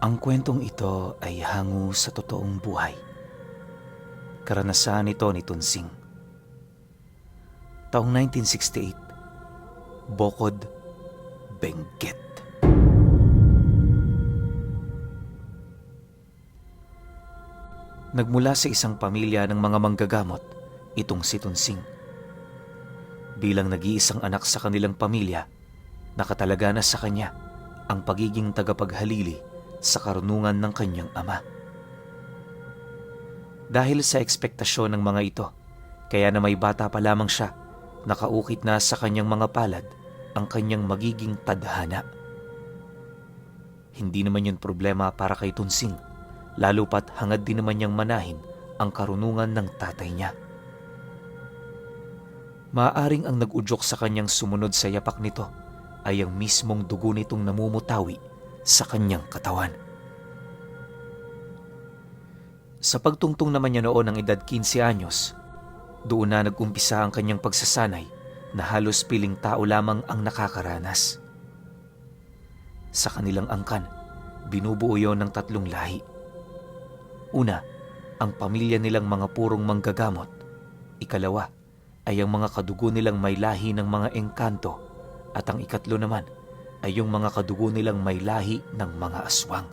Ang kwentong ito ay hango sa totoong buhay. Karanasan ito ni Tunsing. Taong 1968, Bokod, Benguet. Nagmula sa isang pamilya ng mga manggagamot, itong si Tunsing. Bilang nag-iisang anak sa kanilang pamilya, nakatalaga na sa kanya ang pagiging tagapaghalili sa karunungan ng kanyang ama. Dahil sa ekspektasyon ng mga ito, kaya na may bata pa lamang siya, nakaukit na sa kanyang mga palad ang kanyang magiging tadhana. Hindi naman yun problema para kay Tunsing, lalo pat hangad din naman niyang manahin ang karunungan ng tatay niya. Maaaring ang nag-udyok sa kanyang sumunod sa yapak nito ay ang mismong dugo nitong namumutawi sa kanyang katawan. Sa pagtungtong naman niya noon ng edad 15 anyos, doon na nag-umpisa ang kanyang pagsasanay na halos piling tao lamang ang nakakaranas. Sa kanilang angkan, binubuo yon ng 3 lahi. Una, ang pamilya nilang mga purong manggagamot. Ikalawa, ay ang mga kadugo nilang may lahi ng mga engkanto. At ang ikatlo naman, ay yung mga kadugo nilang may lahi ng mga aswang.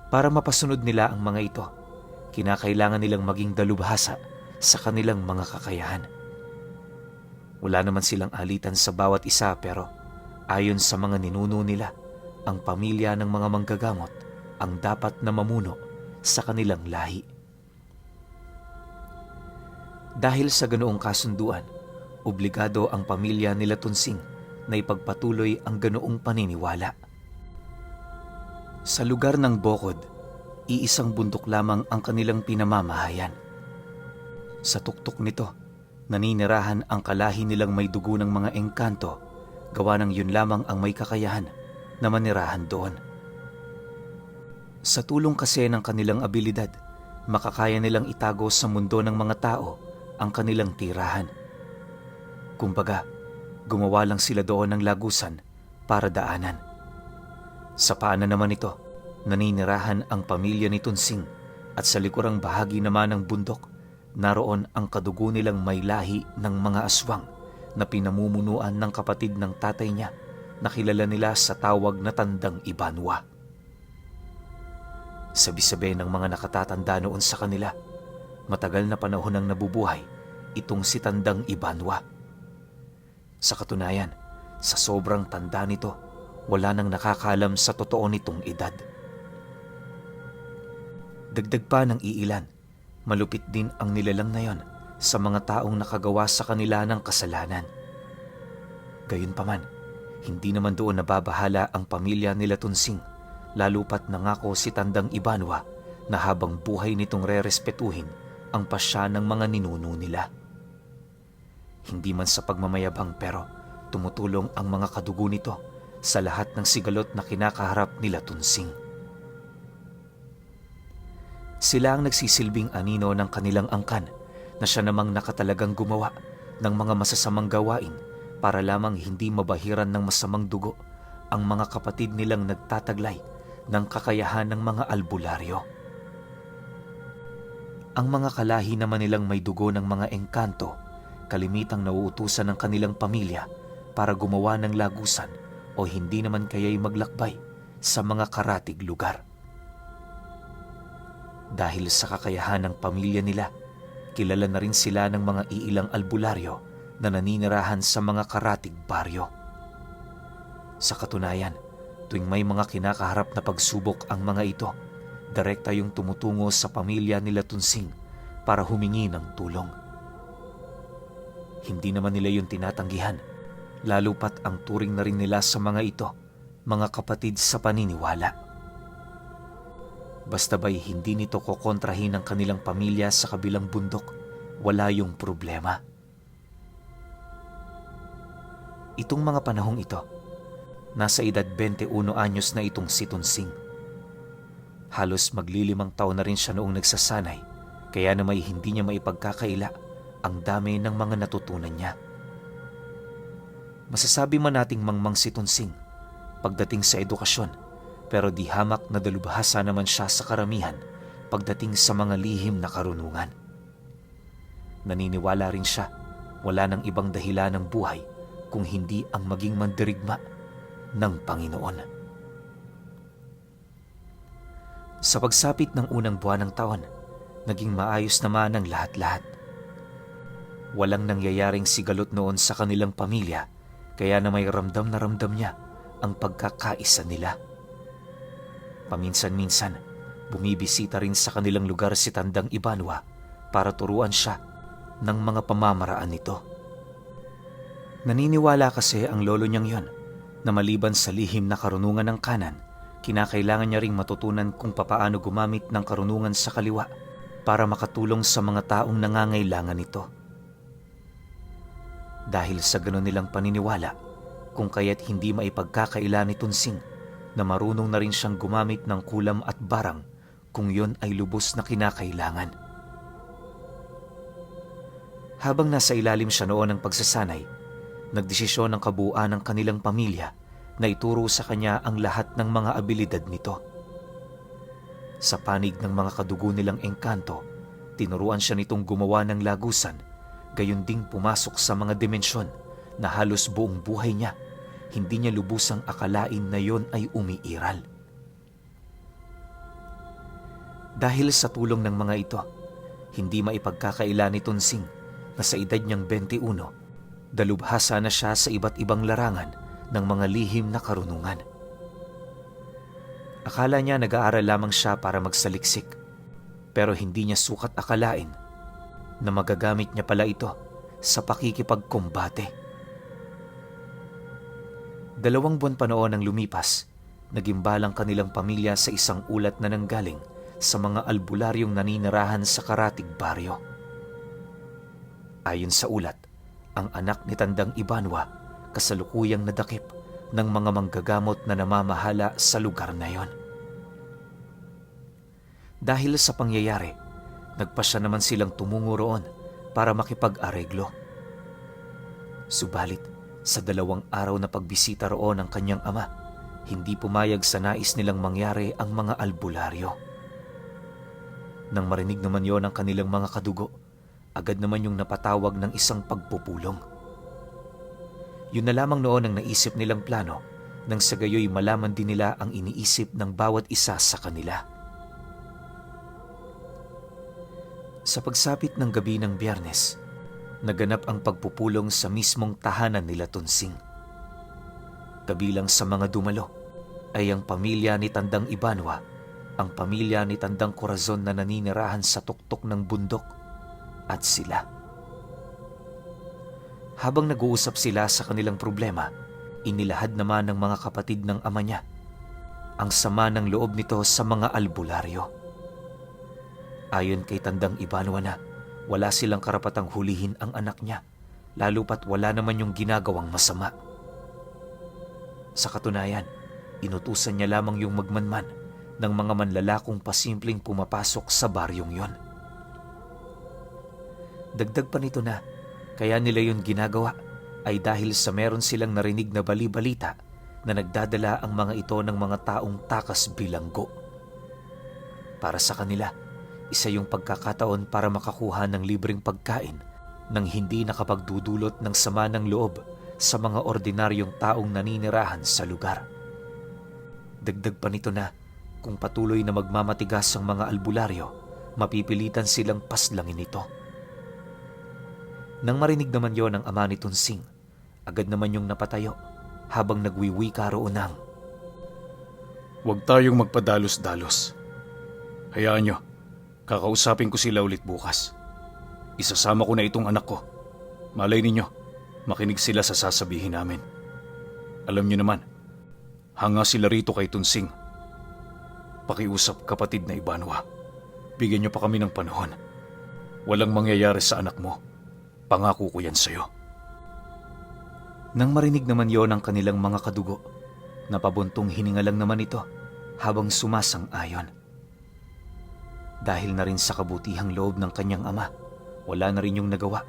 Para mapasunod nila ang mga ito, kinakailangan nilang maging dalubhasa sa kanilang mga kakayahan. Wala naman silang alitan sa bawat isa pero ayon sa mga ninuno nila, ang pamilya ng mga manggagamot ang dapat na mamuno sa kanilang lahi. Dahil sa ganoong kasunduan, obligado ang pamilya nila Tunsing na ipagpatuloy ang ganoong paniniwala. Sa lugar ng Bokod, iisang bundok lamang ang kanilang pinamamahayan. Sa tuktok nito, naninirahan ang kalahi nilang may dugo ng mga engkanto, gawa ng yun lamang ang may kakayahan na manirahan doon. Sa tulong kasi ng kanilang abilidad, makakaya nilang itago sa mundo ng mga tao ang kanilang tirahan. Kumbaga, gumawa lang sila doon ng lagusan para daanan. Sa paanan naman ito, naninirahan ang pamilya ni Tunsing at sa likurang bahagi naman ng bundok, naroon ang kadugo nilang may lahi ng mga aswang na pinamumunuan ng kapatid ng tatay niya na kilala nila sa tawag na Tandang Ibanwa. Sabi-sabi ng mga nakatatanda noon sa kanila, matagal na panahon ang nabubuhay itong si Tandang Ibanwa. Sa katunayan, sa sobrang tanda nito, wala nang nakakaalam sa totoo nitong edad. Dagdag pa ng iilan, malupit din ang nilalang na yon sa mga taong nakagawa sa kanila ng kasalanan. Gayunpaman, hindi naman doon nababahala ang pamilya nila Tunsing, lalo pat nangako si Tandang Ibanwa na habang buhay nitong rerespetuhin ang pasya ng mga ninuno nila. Hindi man sa pagmamayabang pero tumutulong ang mga kadugo nito sa lahat ng sigalot na kinakaharap nila Tunsing. Sila ang nagsisilbing anino ng kanilang angkan na siya namang nakatalagang gumawa ng mga masasamang gawain para lamang hindi mabahiran ng masamang dugo ang mga kapatid nilang nagtataglay ng kakayahan ng mga albularyo. Ang mga kalahi naman nilang may dugo ng mga engkanto, kalimitang nauutusan ng kanilang pamilya para gumawa ng lagusan o hindi naman kaya'y maglakbay sa mga karatig lugar. Dahil sa kakayahan ng pamilya nila, kilala na rin sila ng mga iilang albularyo na naninirahan sa mga karatig baryo. Sa katunayan, tuwing may mga kinakaharap na pagsubok ang mga ito, direkta yung tumutungo sa pamilya nila Tunsing para humingi ng tulong. Hindi naman nila yung tinatanggihan, lalo pat ang turing na rin nila sa mga ito, mga kapatid sa paniniwala. Basta ba'y hindi nito kokontrahin ang kanilang pamilya sa kabilang bundok, wala yung problema. Itong mga panahong ito, nasa edad 21 anyos na itong si Tunsing. Halos maglilimang taon na rin siya noong nagsasanay, kaya na may hindi niya maipagkakaila ang dami ng mga natutunan niya. Masasabi man nating mangmang si Tunsing, pagdating sa edukasyon pero di hamak na dalubhasa naman siya sa karamihan pagdating sa mga lihim na karunungan. Naniniwala rin siya, wala nang ibang dahilan ng buhay kung hindi ang maging mandirigma ng Panginoon. Sa pagsapit ng unang buwan ng taon, naging maayos naman ang lahat-lahat. Walang nangyayaring sigalot noon sa kanilang pamilya, kaya na may ramdam na ramdam niya ang pagkakaisa nila. Paminsan-minsan, bumibisita rin sa kanilang lugar si Tandang Ibanwa para turuan siya ng mga pamamaraan nito. Naniniwala kasi ang lolo niyang yon na maliban sa lihim na karunungan ng kanan, kinakailangan niya ring matutunan kung papaano gumamit ng karunungan sa kaliwa para makatulong sa mga taong nangangailangan nito. Dahil sa gano'n nilang paniniwala, kung kaya't hindi maipagkakaila ni Tonsing na marunong na rin siyang gumamit ng kulam at barang kung yon ay lubos na kinakailangan. Habang nasa ilalim siya noon ng pagsasanay, nagdesisyon ng kabuuan ng kanilang pamilya na ituro sa kanya ang lahat ng mga abilidad nito. Sa panig ng mga kadugo nilang engkanto, tinuruan siya nitong gumawa ng lagusan, gayon ding pumasok sa mga dimensyon na halos buong buhay niya, hindi niya lubusang akalain na yon ay umiiral. Dahil sa tulong ng mga ito, hindi maipagkakaila ni Tonsing na sa edad niyang 21, dalubhasa na siya sa iba't ibang larangan ng mga lihim na karunungan. Akala niya nag-aaral lamang siya para magsaliksik, pero hindi niya sukat akalain na magagamit niya pala ito sa pakikipagkumbate. 2 buwan pa noon ang lumipas, nagimbalang kanilang pamilya sa isang ulat na nanggaling sa mga albularyong naninirahan sa karatig baryo. Ayon sa ulat, ang anak ni Tandang Ibanwa kasalukuyang nadakip ng mga manggagamot na namamahala sa lugar na yon. Dahil sa pangyayari, nagpasya naman silang tumungo roon para makipag-areglo. Subalit, sa 2 araw na pagbisita roon ng kanyang ama, hindi pumayag sa nais nilang mangyari ang mga albularyo. Nang marinig naman yon ang kanilang mga kadugo, agad naman yung napatawag ng isang pagpupulong. Yun na lamang noon ang naisip nilang plano nang sa gayoy malaman din nila ang iniisip ng bawat isa sa kanila. Sa pagsapit ng gabi ng Biyernes, naganap ang pagpupulong sa mismong tahanan nila Tonsing. Kabilang sa mga dumalo ay ang pamilya ni Tandang Ibanwa, ang pamilya ni Tandang Corazon na naninirahan sa tuktok ng bundok, at sila. Habang nag-uusap sila sa kanilang problema, inilahad naman ng mga kapatid ng ama niya ang sama ng loob nito sa mga albularyo. Ayon kay Tandang Ibanwa na wala silang karapatang hulihin ang anak niya, lalo pat wala naman yung ginagawang masama. Sa katunayan, inutusan niya lamang yung magmanman ng mga manlalakong pasimpleng pumapasok sa baryong yon. Dagdag pa nito na, kaya nila yun ginagawa ay dahil sa meron silang narinig na bali-balita na nagdadala ang mga ito ng mga taong takas bilanggo. Para sa kanila, isa yung pagkakataon para makakuha ng libreng pagkain nang hindi nakapagdudulot ng sama ng loob sa mga ordinaryong taong naninirahan sa lugar. Dagdag pa nito na, kung patuloy na magmamatigas ang mga albularyo, mapipilitan silang paslangin ito. Nang marinig naman yon ang ama ni Tonsing, agad naman yung napatayo habang nagwiwika roon ng, "Huwag tayong magpadalos-dalos. Hayaan nyo, kakausapin ko sila ulit bukas. Isasama ko na itong anak ko. Malay ninyo, makinig sila sa sasabihin namin. Alam nyo naman, hanga sila rito kay Tonsing. Pakiusap, kapatid na Ibanwa. Bigyan nyo pa kami ng panahon. Walang mangyayari sa anak mo. Pangako ko yan sa'yo." Nang marinig naman yon ang kanilang mga kadugo, napabuntong hininga lang naman ito habang sumasang-ayon. Dahil na rin sa kabutihang loob ng kanyang ama, wala na rin yung nagawa,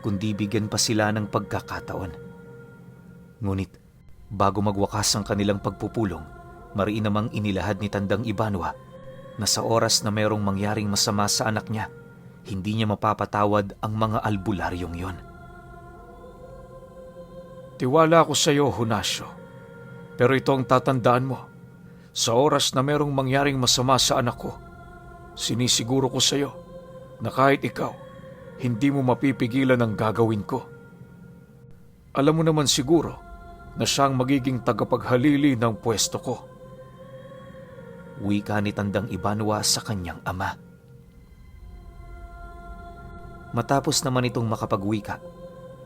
kundi bigyan pa sila ng pagkakataon. Ngunit, bago magwakas ang kanilang pagpupulong, Mariin namang inilahad ni Tandang Ibanwa na sa oras na mayroong mangyaring masama sa anak niya, hindi niya mapapatawad ang mga albularyong yon. Tiwala ako sa iyo, Honasio. Pero ito ang tatandaan mo. Sa oras na mayroong mangyaring masama sa anak ko, sinisiguro ko sa iyo na kahit ikaw, hindi mo mapipigilan ang gagawin ko. Alam mo naman siguro na siyang magiging tagapaghalili ng pwesto ko. Wika ni Tandang Ibanwa sa kanyang ama. Matapos naman itong makapagwika,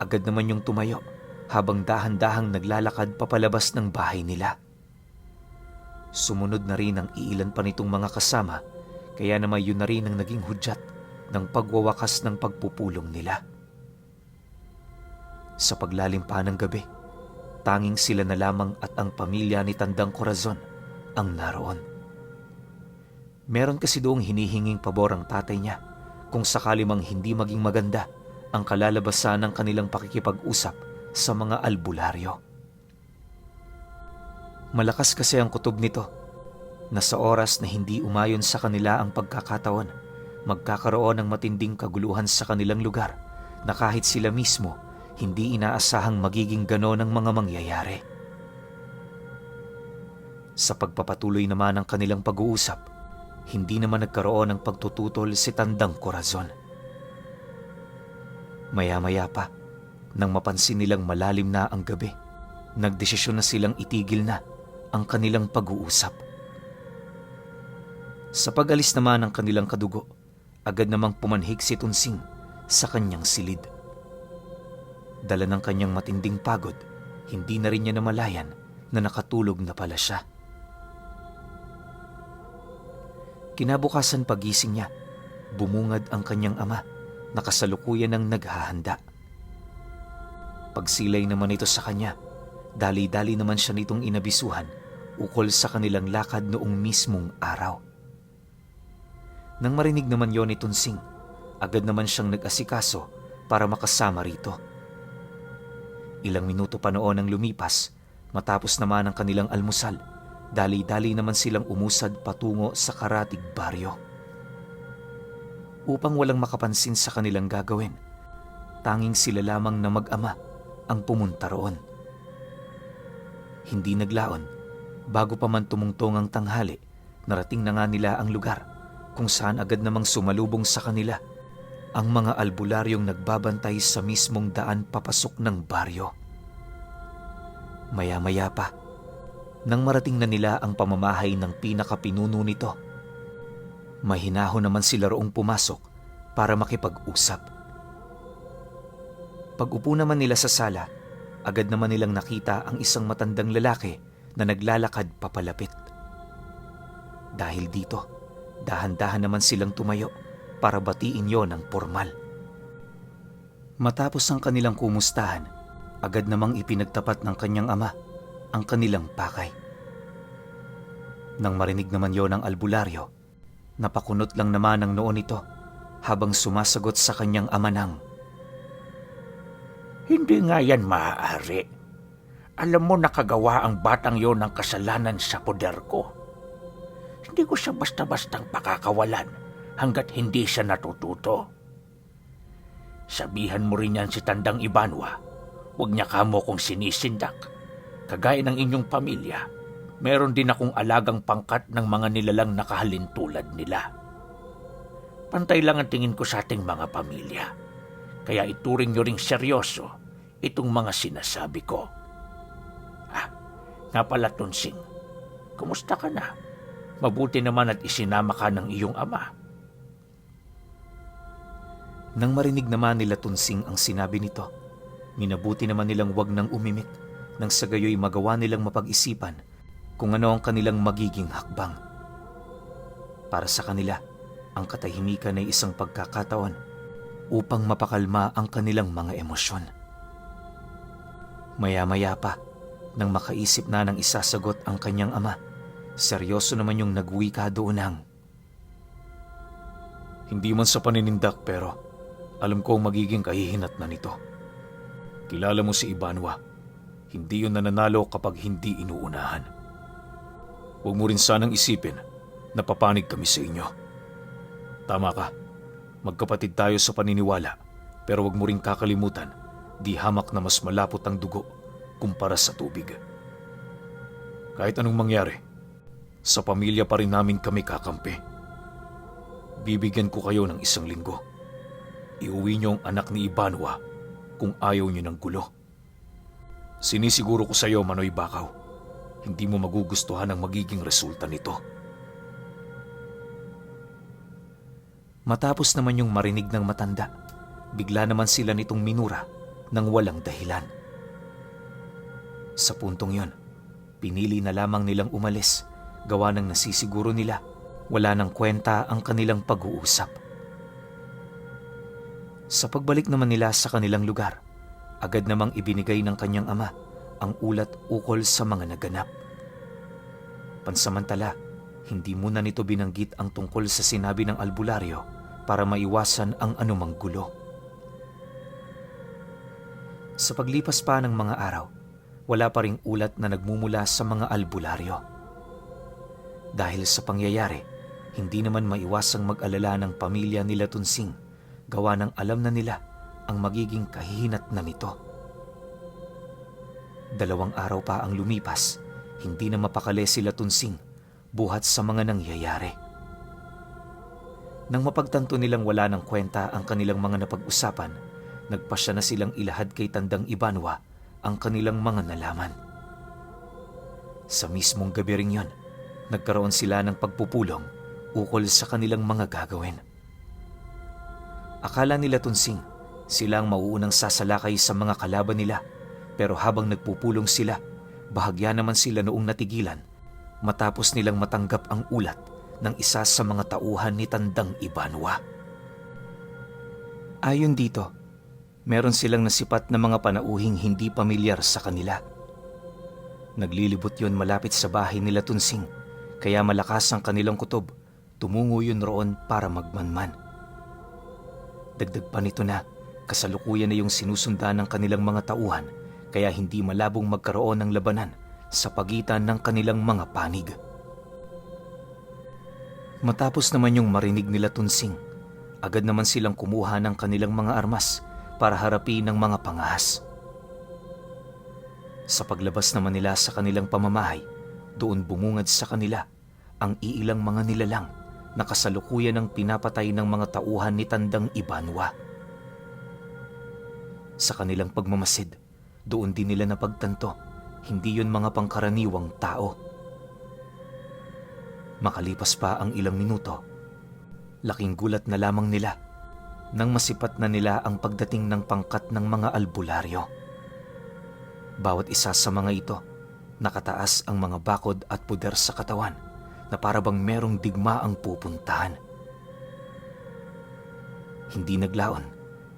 agad naman yung tumayo habang dahan-dahang naglalakad papalabas ng bahay nila. Sumunod na rin ang iilan pa nitong mga kasama, kaya naman yun na rin ang naging hudyat ng pagwawakas ng pagpupulong nila. Sa paglalim pa ng gabi, tanging sila na lamang at ang pamilya ni Tandang Corazon ang naroon. Meron kasi doong hinihinging pabor ang tatay niya kung sakali mang hindi maging maganda ang kalalabasan ng kanilang pakikipag-usap sa mga albularyo. Malakas kasi ang kutob nito na sa oras na hindi umayon sa kanila ang pagkakataon, magkakaroon ng matinding kaguluhan sa kanilang lugar na kahit sila mismo hindi inaasahang magiging ganon ang mga mangyayari. Sa pagpapatuloy naman ng kanilang pag-uusap, hindi naman nagkaroon ng pagtututol si Tandang Corazon. Maya-maya pa, nang mapansin nilang malalim na ang gabi, nagdesisyon na silang itigil na ang kanilang pag-uusap. Sa pag-alis naman ng kanilang kadugo, agad namang pumanhik si Tonsing sa kanyang silid. Dala ng kanyang matinding pagod, hindi na rin niya namalayan na nakatulog na pala siya. Kinabukasan pagising niya, bumungad ang kanyang ama na kasalukuyan ng naghahanda. Pagsilay naman ito sa kanya, dali-dali naman siya nitong inabisuhan ukol sa kanilang lakad noong mismong araw. Nang marinig naman yon ni Tonsing, agad naman siyang nag-asikaso para makasama rito. Ilang minuto pa noon ang lumipas, matapos naman ang kanilang almusal, dali-dali naman silang umusad patungo sa Karatig Baryo. Upang walang makapansin sa kanilang gagawin, tanging sila lamang na mag-ama ang pumunta roon. Hindi naglaon, bago pa man tumungtong ang tanghali, narating na nga nila ang lugar kung saan agad namang sumalubong sa kanila ang mga albularyong nagbabantay sa mismong daan papasok ng baryo. Maya-maya pa, nang marating na nila ang pamamahay ng pinakapinuno nito, mahinahon naman sila roong pumasok para makipag-usap. Pag-upo naman nila sa sala, agad naman nilang nakita ang isang matandang lalaki na naglalakad papalapit. Dahil dito, dahan-dahan naman silang tumayo para batiin yon ng formal. Matapos ang kanilang kumustahan, agad namang ipinagtapat ng kanyang ama ang kanilang pakay. Nang marinig naman yon ng albularyo, napakunot lang naman ang noo nito habang sumasagot sa kanyang ama ng, "Hindi nga yan maaari. Alam mo nakagawa ang batang yon ng kasalanan sa poder ko. Hindi ko siya basta-bastang pakakawalan hanggat hindi siya natututo. Sabihan mo rin yan si Tandang Ibanwa, huwag niya kamo kong sinisindak. Kagaya ng inyong pamilya, meron din akong alagang pangkat ng mga nilalang nakahalin tulad nila. Pantay lang ang tingin ko sa ating mga pamilya, kaya ituring nyo ring seryoso itong mga sinasabi ko. Nga pala, Tonsing, kumusta ka na? Mabuti naman at isinama ka ng iyong ama." Nang marinig naman nila Tonsing ang sinabi nito, minabuti naman nilang wag nang umimik nang sa gayoy magawa nilang mapag-isipan kung ano ang kanilang magiging hakbang. Para sa kanila, ang katahimikan ay isang pagkakataon upang mapakalma ang kanilang mga emosyon. Maya-maya pa, nang makaisip na ng isasagot ang kanyang ama, seryoso naman yung nagwika doon ng, Hindi man sa paninindak pero alam ko ang magiging kahihinat na nito. Kilala mo si Ibanwa. Hindi yun nananalo kapag hindi inuunahan. Huwag mo rin sanang isipin na papanig kami sa inyo. Tama ka, magkapatid tayo sa paniniwala, pero huwag mo rin kakalimutan, di hamak na mas malapot ang dugo kumpara sa tubig. Kahit anong mangyari, sa pamilya pa rin namin kami kakampi. Bibigyan ko kayo ng 1 linggo. Iuwi niyo ang anak ni Ibanwa kung ayaw niyo ng gulo. Sinisiguro ko sa iyo, Manoy Bakaw, hindi mo magugustuhan ang magiging resulta nito. Matapos naman yung marinig ng matanda, bigla naman sila nitong minura ng walang dahilan. Sa puntong yon, pinili na lamang nilang umalis, gawa ng nasisiguro nila wala nang kwenta ang kanilang pag-uusap. Sa pagbalik naman nila sa kanilang lugar, agad namang ibinigay ng kanyang ama ang ulat ukol sa mga naganap. Pansamantala, hindi muna nito binanggit ang tungkol sa sinabi ng albularyo para maiwasan ang anumang gulo. Sa paglipas pa ng mga araw, wala pa ring ulat na nagmumula sa mga albularyo. Dahil sa pangyayari, hindi naman maiwasang mag-alala ng pamilya nila Tunsing, gawa ng alam na nila ang magiging kahihinatnan nito. 2 araw pa ang lumipas, hindi na mapakali sila Tunsing buhat sa mga nangyayari. Nang mapagtanto nilang wala ng kwenta ang kanilang mga napag-usapan, nagpasya na silang ilahad kay Tandang Ibanwa ang kanilang mga nalaman. Sa mismong gabi ring yon, nagkaroon sila ng pagpupulong ukol sa kanilang mga gagawin. Akala nila Tunsing, sila ang mauunang sasalakay sa mga kalaban nila, pero habang nagpupulong sila, bahagya naman sila noong natigilan matapos nilang matanggap ang ulat ng isa sa mga tauhan ni Tandang Ibanwa. Ayon dito, meron silang nasipat na mga panauhing hindi pamilyar sa kanila. Naglilibot yon malapit sa bahay nila Tunsing, kaya malakas ang kanilang kutob, tumungo yun roon para magmanman. Dagdag pa nito na, kasalukuyan na yung sinusundan ng kanilang mga tauhan, kaya hindi malabong magkaroon ng labanan sa pagitan ng kanilang mga panig. Matapos naman yung marinig nila Tunsing, agad naman silang kumuha ng kanilang mga armas para harapin ng mga pangahas. Sa paglabas naman nila sa kanilang pamamahay, doon bumungad sa kanila ang iilang mga nilalang na kasalukuyan ng pinapatay ng mga tauhan ni Tandang Ibanwa. Sa kanilang pagmamasid, doon din nila napagtanto, hindi yun mga pangkaraniwang tao. Makalipas pa ang ilang minuto, laking gulat na lamang nila nang masipat na nila ang pagdating ng pangkat ng mga albularyo. Bawat isa sa mga ito, nakataas ang mga bakod at puder sa katawan na parabang merong digma ang pupuntahan. Hindi naglaon,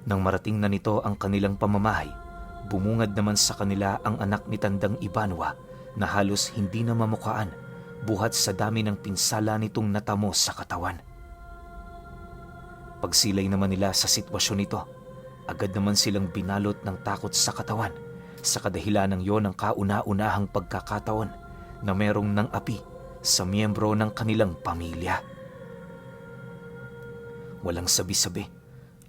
nang marating na nito ang kanilang pamamahay, bumungad naman sa kanila ang anak ni Tandang Ibanwa na halos hindi na mamukaan buhat sa dami ng pinsala nitong natamo sa katawan. Pagsilay naman nila sa sitwasyon nito, agad naman silang binalot ng takot sa katawan sa kadahilanang yon ng kauna-unahang pagkakataon na merong nang api sa miyembro ng kanilang pamilya. Walang sabi-sabi,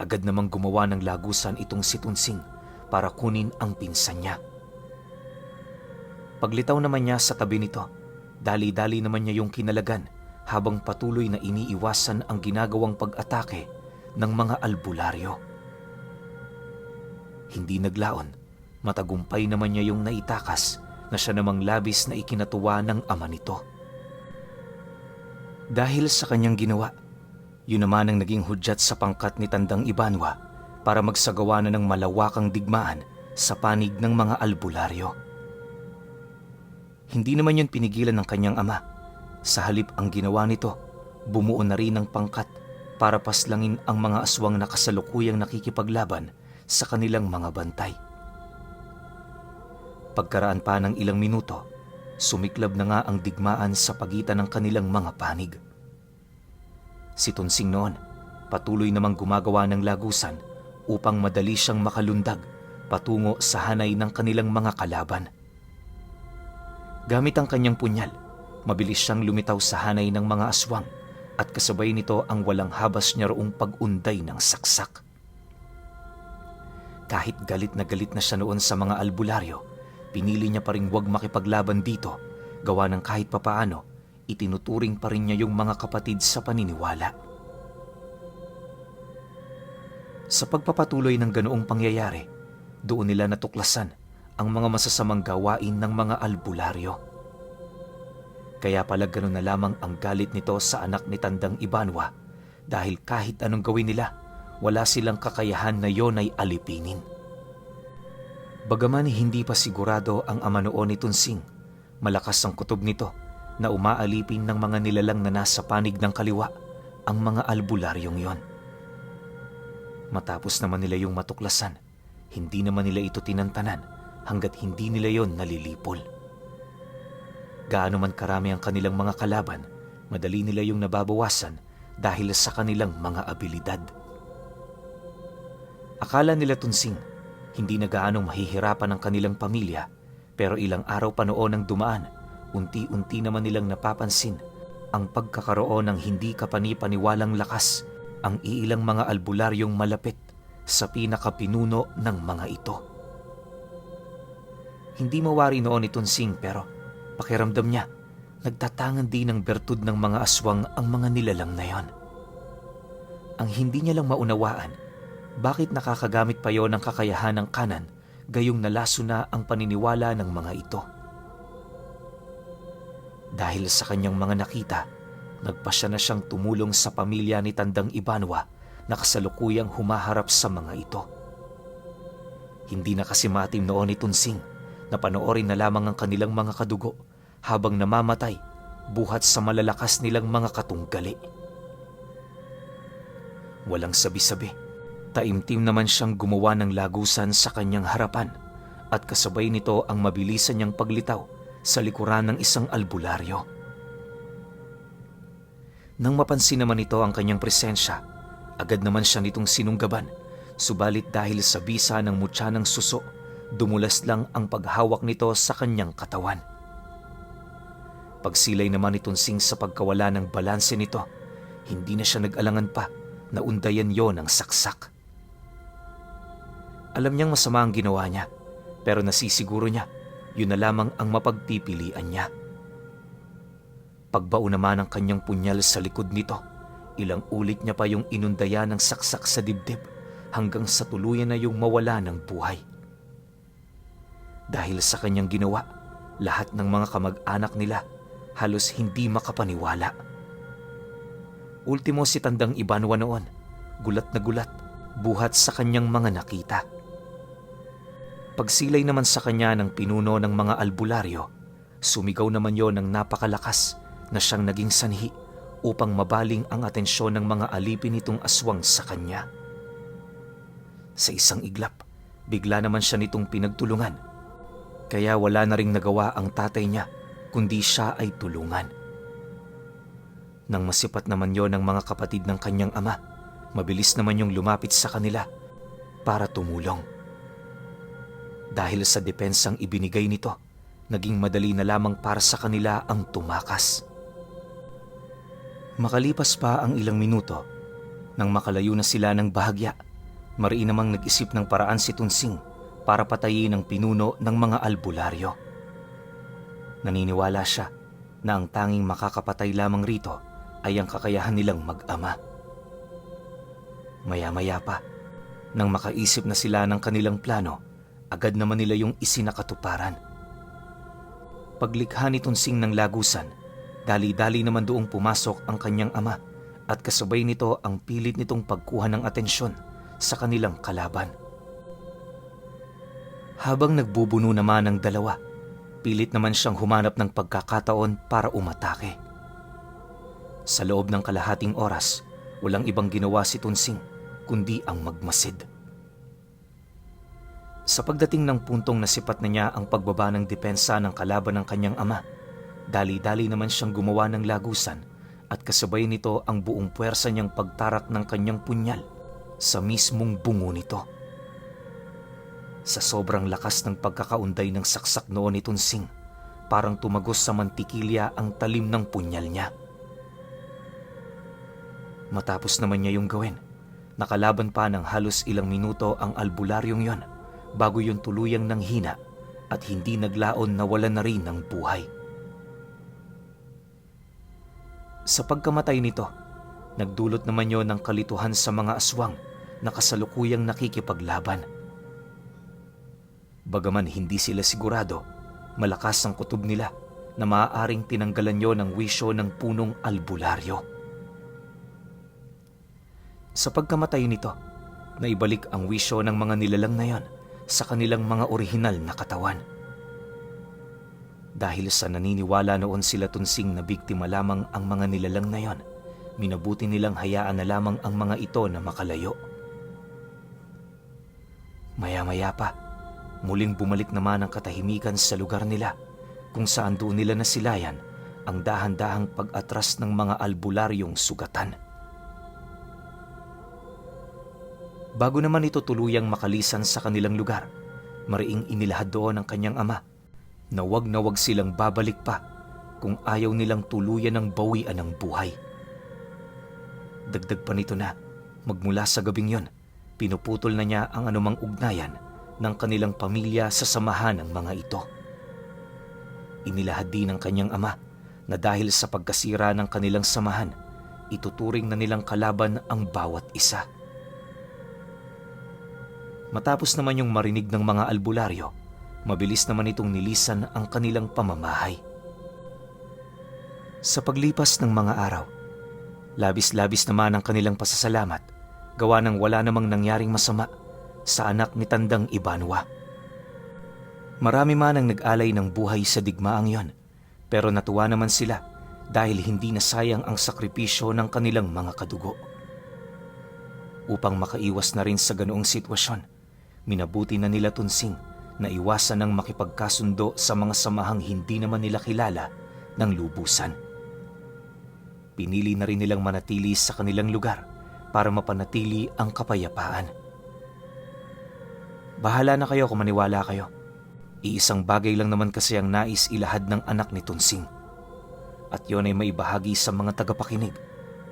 agad namang gumawa ng lagusan itong si Tunsing para kunin ang pinsan niya. Paglitaw naman niya sa tabi nito, dali-dali naman niya yung kinalagan habang patuloy na iniiwasan ang ginagawang pag-atake ng mga albularyo. Hindi naglaon, matagumpay naman niya yung naitakas na siya namang labis na ikinatuwa ng ama nito. Dahil sa kanyang ginawa, yun naman ang naging hudyat sa pangkat ni Tandang Ibanwa para magsagawa na ng malawakang digmaan sa panig ng mga albularyo. Hindi naman yun pinigilan ng kanyang ama. Sa halip ang ginawa nito, bumuo na rin ng pangkat para paslangin ang mga aswang na kasalukuyang nakikipaglaban sa kanilang mga bantay. Pagkaraan pa ng ilang minuto, sumiklab na nga ang digmaan sa pagitan ng kanilang mga panig. Si Tunsing noon, patuloy namang gumagawa ng lagusan upang madali siyang makalundag patungo sa hanay ng kanilang mga kalaban. Gamit ang kanyang punyal, Mabilis siyang lumitaw sa hanay ng mga aswang at kasabay nito ang walang habas niya roong pag-unday ng saksak. Kahit galit na siya noon sa mga albularyo, pinili niya pa rin huwag makipaglaban dito, gawa ng kahit papaano, itinuturing pa rin niya yung mga kapatid sa paniniwala. Sa pagpapatuloy ng ganoong pangyayari, doon nila natuklasan ang mga masasamang gawain ng mga albularyo. Kaya pala gano'n na lamang ang galit nito sa anak ni Tandang Ibanwa dahil kahit anong gawin nila, wala silang kakayahan na yon ay alipinin. Bagaman hindi pa sigurado ang ama noon ni Tunsing, malakas ang kutob nito na umaalipin ng mga nilalang na nasa panig ng kaliwa ang mga albularyong yon. Matapos naman nila yung matuklasan, hindi naman nila ito tinantanan hanggat hindi nila yon nalilipol. Gaano man karami ang kanilang mga kalaban, madali nila yung nababawasan dahil sa kanilang mga abilidad. Akala nila Tunsing, hindi na gaanong mahihirapan ang kanilang pamilya, pero ilang araw pa noon ang dumaan, unti-unti naman nilang napapansin ang pagkakaroon ng hindi kapani-paniwalang lakas ang iilang mga albularyong malapit sa pinakapinuno ng mga ito. Hindi mawari noon ni Tunsing pero pakiramdam niya, nagtatangan din ng bertud ng mga aswang ang mga nilalang na yon. Ang hindi niya lang maunawaan, bakit nakakagamit pa yon ng kakayahan ng kanan gayong nalaso na ang paniniwala ng mga ito. Dahil sa kanyang mga nakita, nagpasya na siyang tumulong sa pamilya ni Tandang Ibanwa na kasalukuyang humaharap sa mga ito. Hindi na kasi matim noon ni Tunsing na panoorin na lamang ang kanilang mga kadugo habang namamatay buhat sa malalakas nilang mga katunggali. Walang sabi-sabi, taimtim naman siyang gumawa ng lagusan sa kanyang harapan at kasabay nito ang mabilisan niyang paglitaw sa likuran ng isang albularyo. Nang mapansin naman ito ang kanyang presensya, agad naman siya nitong sinunggaban, subalit dahil sa bisa ng mutya ng suso, dumulas lang ang paghawak nito sa kanyang katawan. Pagsilay naman ni Tunsing sa pagkawala ng balanse nito, hindi na siya nag-alangan pa na undayan yon ng saksak. Alam niyang masama ang ginawa niya, pero nasisiguro niya, yun na lamang ang mapagpipilian niya. Pagbao naman ang kanyang punyal sa likod nito, ilang ulit niya pa yung inundayan ng saksak sa dibdib hanggang sa tuluyan na yung mawala ng buhay. Dahil sa kanyang ginawa, lahat ng mga kamag-anak nila halos hindi makapaniwala. Ultimo si Tandang Ibanwa noon, gulat na gulat, buhat sa kanyang mga nakita. Pagsilay naman sa kanya ng pinuno ng mga albularyo, sumigaw naman yon ng napakalakas na siyang naging sanhi upang mabaling ang atensyon ng mga alipin nitong aswang sa kanya. Sa isang iglap, bigla naman siya nitong pinagtulungan. Kaya wala na ring nagawa ang tatay niya, kundi siya ay tulungan. Nang masipat naman yon ng mga kapatid ng kanyang ama, mabilis naman yung lumapit sa kanila para tumulong. Dahil sa depensang ibinigay nito, naging madali na lamang para sa kanila ang tumakas. Makalipas pa ang ilang minuto, nang makalayo na sila ng bahagya, mariin namang nag-isip ng paraan si Tunsing para patayin ang pinuno ng mga albularyo. Naniniwala siya na ang tanging makakapatay lamang rito ay ang kakayahan nilang mag-ama. Maya-maya pa, nang makaisip na sila ng kanilang plano, agad naman nila yung isinakatuparan. Paglikha ni Tunsing ng lagusan, dali-dali naman doong pumasok ang kanyang ama at kasabay nito ang pilit nitong pagkuha ng atensyon sa kanilang kalaban. Habang nagbubuno naman ang dalawa, pilit naman siyang humanap ng pagkakataon para umatake. Sa loob ng kalahating oras, walang ibang ginawa si Tunsing kundi ang magmasid. Sa pagdating ng puntong nasipat na niya ang pagbaba ng depensa ng kalaban ng kanyang ama, dali-dali naman siyang gumawa ng lagusan at kasabay nito ang buong puwersa niyang pagtarak ng kanyang punyal sa mismong bungo nito. Sa sobrang lakas ng pagkakaunday ng saksak noon ni Tunsing, parang tumagos sa mantikilya ang talim ng punyal niya. Matapos naman niya yung gawin, nakalaban pa ng halos ilang minuto ang albularyong yon bago yung tuluyang nanghina at hindi naglaon na wala na rin ng buhay. Sa pagkamatay nito, nagdulot naman yon ng kalituhan sa mga aswang na kasalukuyang nakikipaglaban. Bagaman hindi sila sigurado, malakas ang kutob nila na maaaring tinanggalan yon ng wisyo ng punong albularyo. Sa pagkamatay nito, naibalik ang wisyo ng mga nilalang na yon sa kanilang mga orihinal na katawan. Dahil sa naniniwala noon sila Tunsing na biktima lamang ang mga nilalang na yon, minabuti nilang hayaan na lamang ang mga ito na makalayo. Maya-maya pa, muling bumalik naman ang katahimikan sa lugar nila kung saan doon nila nasilayan ang dahan-dahang pag-atras ng mga albularyong sugatan. Bago naman ito tuluyang makalisan sa kanilang lugar, mariing inilahad doon ng kanyang ama na wag silang babalik pa kung ayaw nilang tuluyan ng bawian ng buhay. Dagdag pa nito na, magmula sa gabing yon, pinuputol na niya ang anumang ugnayan ng kanilang pamilya sa samahan ng mga ito. Inilahad din ng kanyang ama na dahil sa pagkasira ng kanilang samahan, ituturing na nilang kalaban ang bawat isa. Matapos naman yung marinig ng mga albularyo, mabilis naman itong nilisan ang kanilang pamamahay. Sa paglipas ng mga araw, labis-labis naman ang kanilang pasasalamat gawa ng wala namang nangyaring masama sa anak ni Tandang Ibanwa. Marami man ang nag-alay ng buhay sa digmaang yon, pero natuwa naman sila dahil hindi nasayang ang sakripisyo ng kanilang mga kadugo. Upang makaiwas na rin sa ganoong sitwasyon, minabuti na nila Tunsing na iwasan ng makipagkasundo sa mga samahang hindi naman nila kilala ng lubusan. Pinili na rin nilang manatili sa kanilang lugar para mapanatili ang kapayapaan. Bahala na kayo kung maniwala kayo. Iisang bagay lang naman kasi ang nais ilahad ng anak ni Tunsing. At yon ay maibahagi sa mga tagapakinig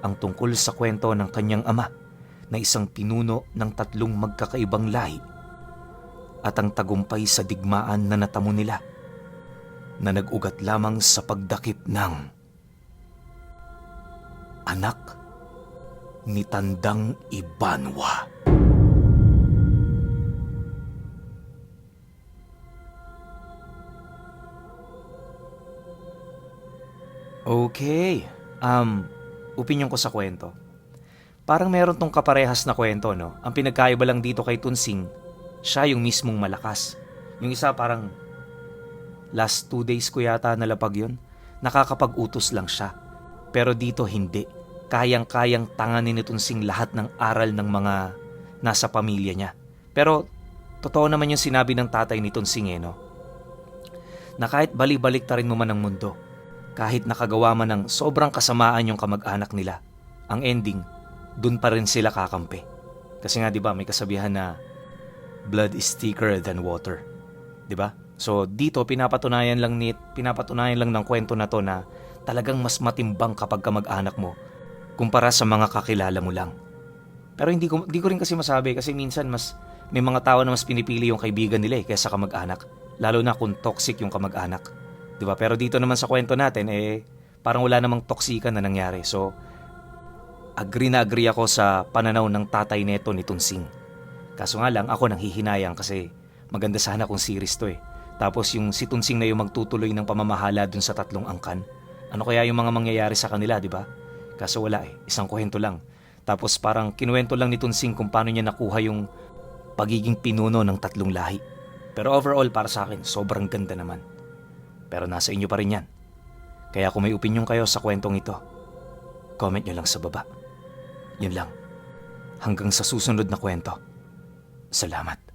ang tungkol sa kwento ng kanyang ama na isang pinuno ng 3 magkakaibang lahi at ang tagumpay sa digmaan na natamo nila na nag-ugat lamang sa pagdakip ng anak ni Tandang Ibanwa. Okay, opinyon ko sa kwento. Parang meron tong kaparehas na kwento, no? Ang pinagkaiba lang dito kay Tunsing, siya yung mismong malakas. Yung isa parang last 2 days ko yata nalapag yun. Nakakapag-utos lang siya. Pero dito hindi. Kayang-kayang tanganin ni Tunsing lahat ng aral ng mga nasa pamilya niya. Pero totoo naman yung sinabi ng tatay ni Tunsing, no? Na kahit balik-balik ta rin mo man ang mundo, kahit nakagawa man ng sobrang kasamaan yung kamag-anak nila, ang ending, dun pa rin sila kakampi. Kasi nga 'di ba, may kasabihan na blood is thicker than water. 'Di ba? So dito pinapatunayan lang ng kwento na 'to na talagang mas matimbang kapag kamag-anak mo kumpara sa mga kakilala mo lang. Pero hindi ko rin kasi masabi kasi minsan may mga tao na mas pinipili yung kaibigan nila kaysa kamag-anak, lalo na kung toxic yung kamag-anak. 'Di ba? Pero dito naman sa kwento natin parang wala namang toksikan na nangyari. So agree ako sa pananaw ng tatay neto ni Tunsing. Kaso nga lang ako nanghihinayang kasi maganda sana kung series to. Tapos yung si Tunsing na yung magtutuloy ng pamamahala dun sa 3 angkan. Ano kaya yung mga mangyayari sa kanila, di ba? Kaso wala isang kwento lang. Tapos parang kinuwento lang ni Tunsing kung paano niya nakuha yung pagiging pinuno ng 3 lahi. Pero overall para sa akin, sobrang ganda naman. Pero nasa inyo pa rin yan. Kaya kung may opinion kayo sa kwentong ito, comment nyo lang sa baba. Yun lang. Hanggang sa susunod na kwento. Salamat.